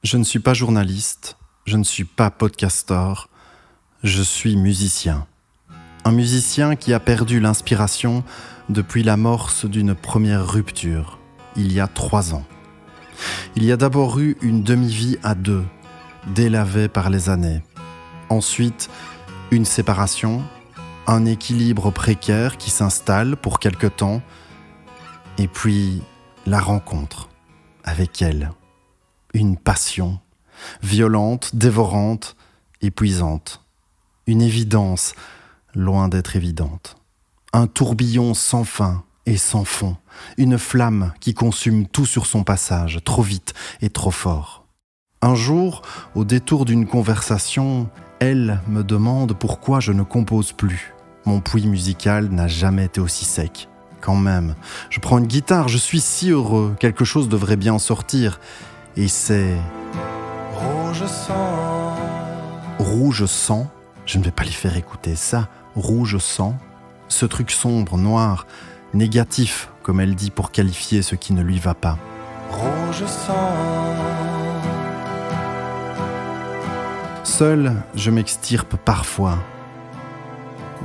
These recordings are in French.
Je ne suis pas journaliste, je ne suis pas podcasteur, je suis musicien. Un musicien qui a perdu l'inspiration depuis l'amorce d'une première rupture, il y a 3 ans. Il y a d'abord eu une demi-vie à deux, délavée par les années. Ensuite, une séparation, un équilibre précaire qui s'installe pour quelque temps, et puis la rencontre avec elle. Une passion, violente, dévorante, épuisante. Une évidence, loin d'être évidente. Un tourbillon sans fin et sans fond. Une flamme qui consume tout sur son passage, trop vite et trop fort. Un jour, au détour d'une conversation, elle me demande pourquoi je ne compose plus. Mon puits musical n'a jamais été aussi sec. Quand même, je prends une guitare, je suis si heureux, quelque chose devrait bien en sortir. Et c'est... Rouge sang. Rouge sang. Je ne vais pas lui faire écouter ça. Rouge sang. Ce truc sombre, noir, négatif, comme elle dit pour qualifier ce qui ne lui va pas. Rouge sang. Seul, je m'extirpe parfois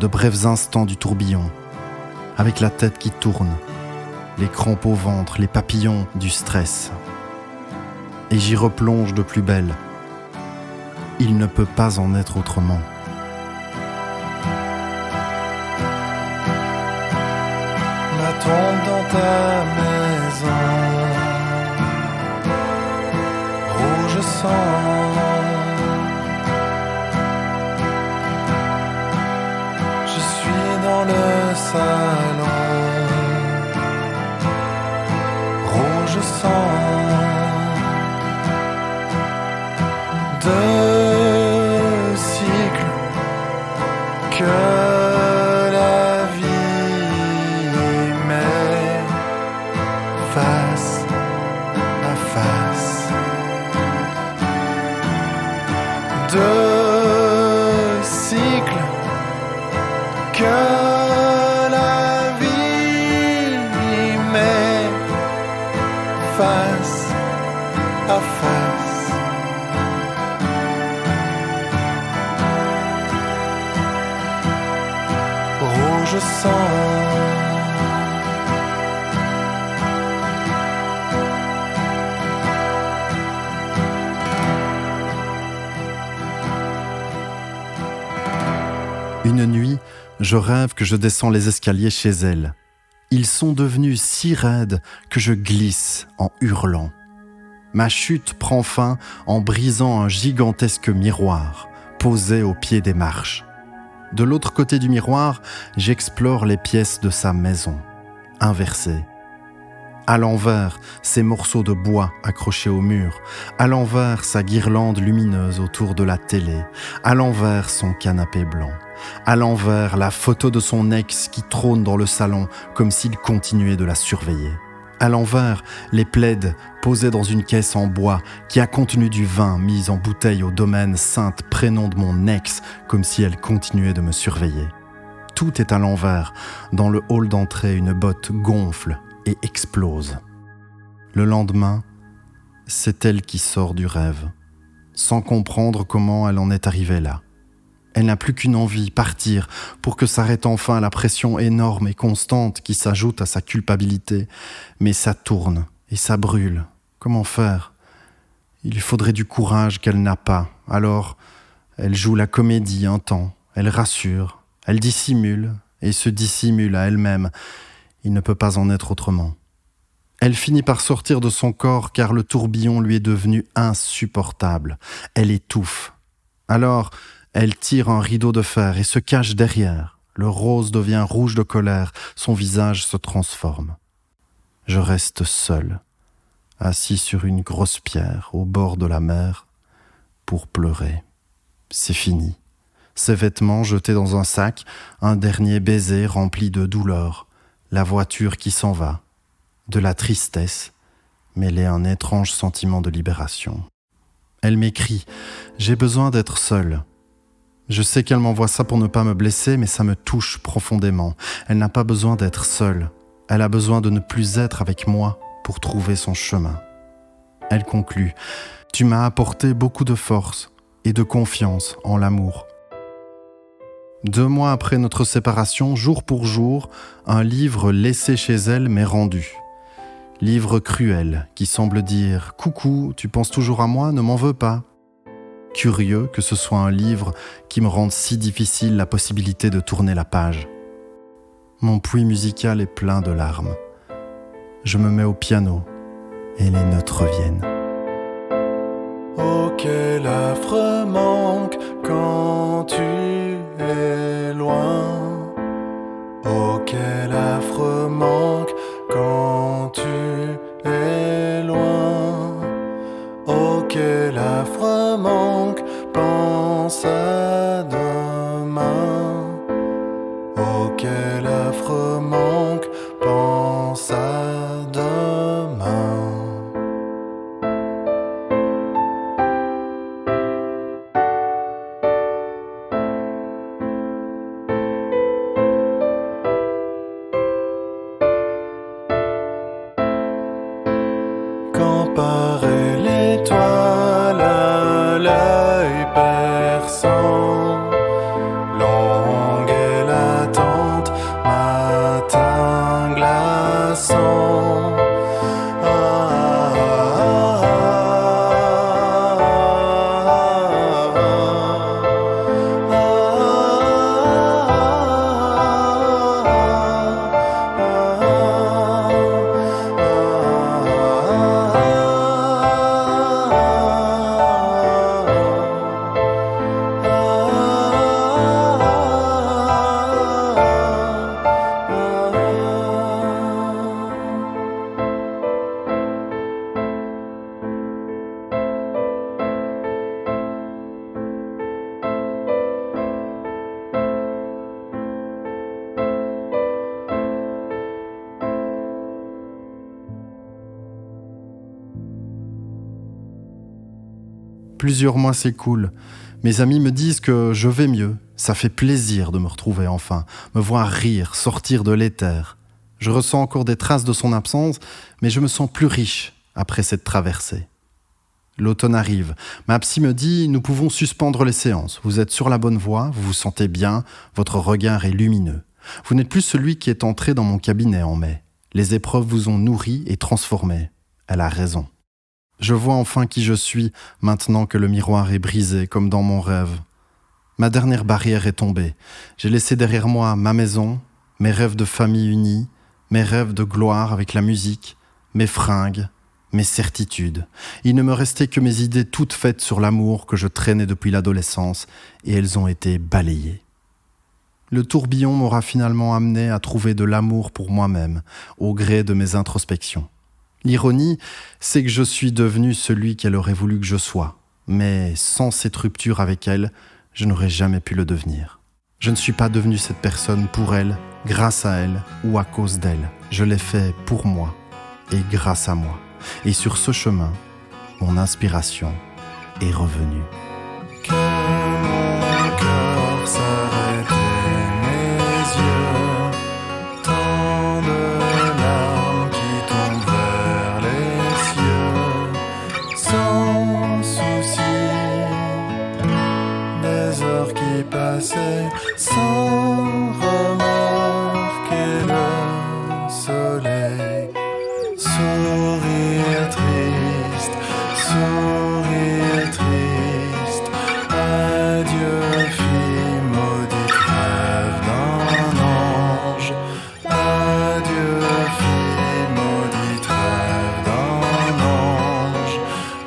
de brefs instants du tourbillon, avec la tête qui tourne, les crampes au ventre, les papillons du stress. Et j'y replonge de plus belle. Il ne peut pas en être autrement. Ma tombe dans ta maison. Rouge sang. Je suis dans le salon. Rouge sang. Deux cycles que la vie met face à face. Deux cycles que la vie met face à face. Rouge sang. Une nuit, je rêve que je descends les escaliers chez elle. Ils sont devenus si raides que je glisse en hurlant. Ma chute prend fin en brisant un gigantesque miroir posé au pied des marches. De l'autre côté du miroir, j'explore les pièces de sa maison, inversées. À l'envers, ses morceaux de bois accrochés au mur. À l'envers, sa guirlande lumineuse autour de la télé. À l'envers, son canapé blanc. À l'envers, la photo de son ex qui trône dans le salon comme s'il continuait de la surveiller. À l'envers, les plaids posés dans une caisse en bois qui a contenu du vin mis en bouteille au domaine sainte prénom de mon ex comme si elle continuait de me surveiller. Tout est à l'envers. Dans le hall d'entrée, une botte gonfle et explose. Le lendemain, c'est elle qui sort du rêve, sans comprendre comment elle en est arrivée là. Elle n'a plus qu'une envie, partir, pour que s'arrête enfin la pression énorme et constante qui s'ajoute à sa culpabilité. Mais ça tourne et ça brûle. Comment faire ? Il lui faudrait du courage qu'elle n'a pas. Alors, elle joue la comédie un temps, elle rassure, elle dissimule et se dissimule à elle-même. Il ne peut pas en être autrement. Elle finit par sortir de son corps car le tourbillon lui est devenu insupportable. Elle étouffe. Alors, elle tire un rideau de fer et se cache derrière. Le rose devient rouge de colère, son visage se transforme. Je reste seul, assis sur une grosse pierre au bord de la mer, pour pleurer. C'est fini. Ses vêtements jetés dans un sac, un dernier baiser rempli de douleur, la voiture qui s'en va, de la tristesse, mêlée à un étrange sentiment de libération. Elle m'écrit « J'ai besoin d'être seule ». Je sais qu'elle m'envoie ça pour ne pas me blesser, mais ça me touche profondément. Elle n'a pas besoin d'être seule. Elle a besoin de ne plus être avec moi pour trouver son chemin. Elle conclut Tu m'as apporté beaucoup de force et de confiance en l'amour. 2 mois après notre séparation, jour pour jour, un livre laissé chez elle m'est rendu. Livre cruel qui semble dire « Coucou, tu penses toujours à moi, ne m'en veux pas ». Curieux que ce soit un livre qui me rende si difficile la possibilité de tourner la page. Mon puits musical est plein de larmes. Je me mets au piano et les notes reviennent. Oh, quel affreux manque quand tu es loin. Oh, quel affreux manque quand tu es loin. Oh, quel affreux manque, pense à demain. Oh, quel affreux manque, pense à demain. Quand paraît l'étoile à l'œil perçant, longue est l'attente, matin glaçant. Plusieurs mois s'écoulent. Mes amis me disent que je vais mieux. Ça fait plaisir de me retrouver enfin, me voir rire, sortir de l'éther. Je ressens encore des traces de son absence, mais je me sens plus riche après cette traversée. L'automne arrive. Ma psy me dit « Nous pouvons suspendre les séances. Vous êtes sur la bonne voie, vous vous sentez bien, votre regard est lumineux. Vous n'êtes plus celui qui est entré dans mon cabinet en mai. Les épreuves vous ont nourri et transformé. » Elle a raison. Je vois enfin qui je suis, maintenant que le miroir est brisé, comme dans mon rêve. Ma dernière barrière est tombée. J'ai laissé derrière moi ma maison, mes rêves de famille unie, mes rêves de gloire avec la musique, mes fringues, mes certitudes. Il ne me restait que mes idées toutes faites sur l'amour que je traînais depuis l'adolescence, et elles ont été balayées. Le tourbillon m'aura finalement amené à trouver de l'amour pour moi-même, au gré de mes introspections. L'ironie, c'est que je suis devenu celui qu'elle aurait voulu que je sois. Mais sans cette rupture avec elle, je n'aurais jamais pu le devenir. Je ne suis pas devenu cette personne pour elle, grâce à elle ou à cause d'elle. Je l'ai fait pour moi et grâce à moi. Et sur ce chemin, mon inspiration est revenue. Que mon cœur s'arrête et mes yeux, tant de larmes qui tombent vers les cieux, sans souci des heures qui passaient, sans remarquer le soleil, sourire triste, sourire triste. Adieu, fille maudite, rêve d'un ange. Adieu, fille maudite, rêve d'un ange.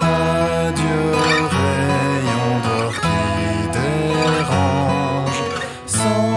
Adieu, rayon d'or qui dérange. Sans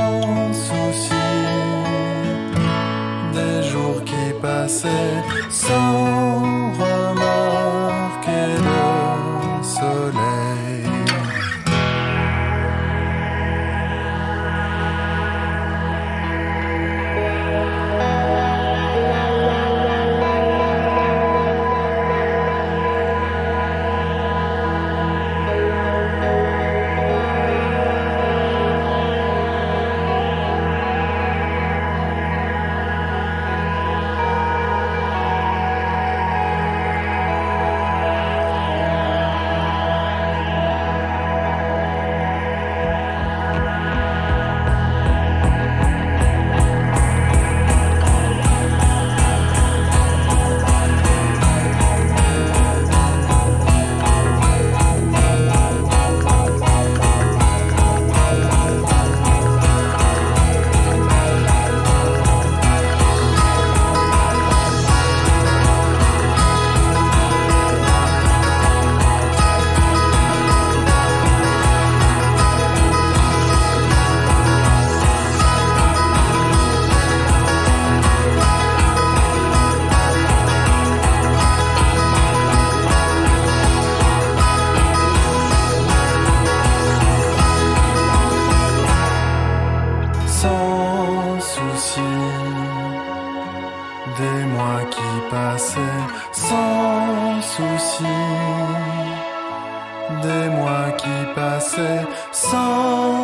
des mois qui passaient sans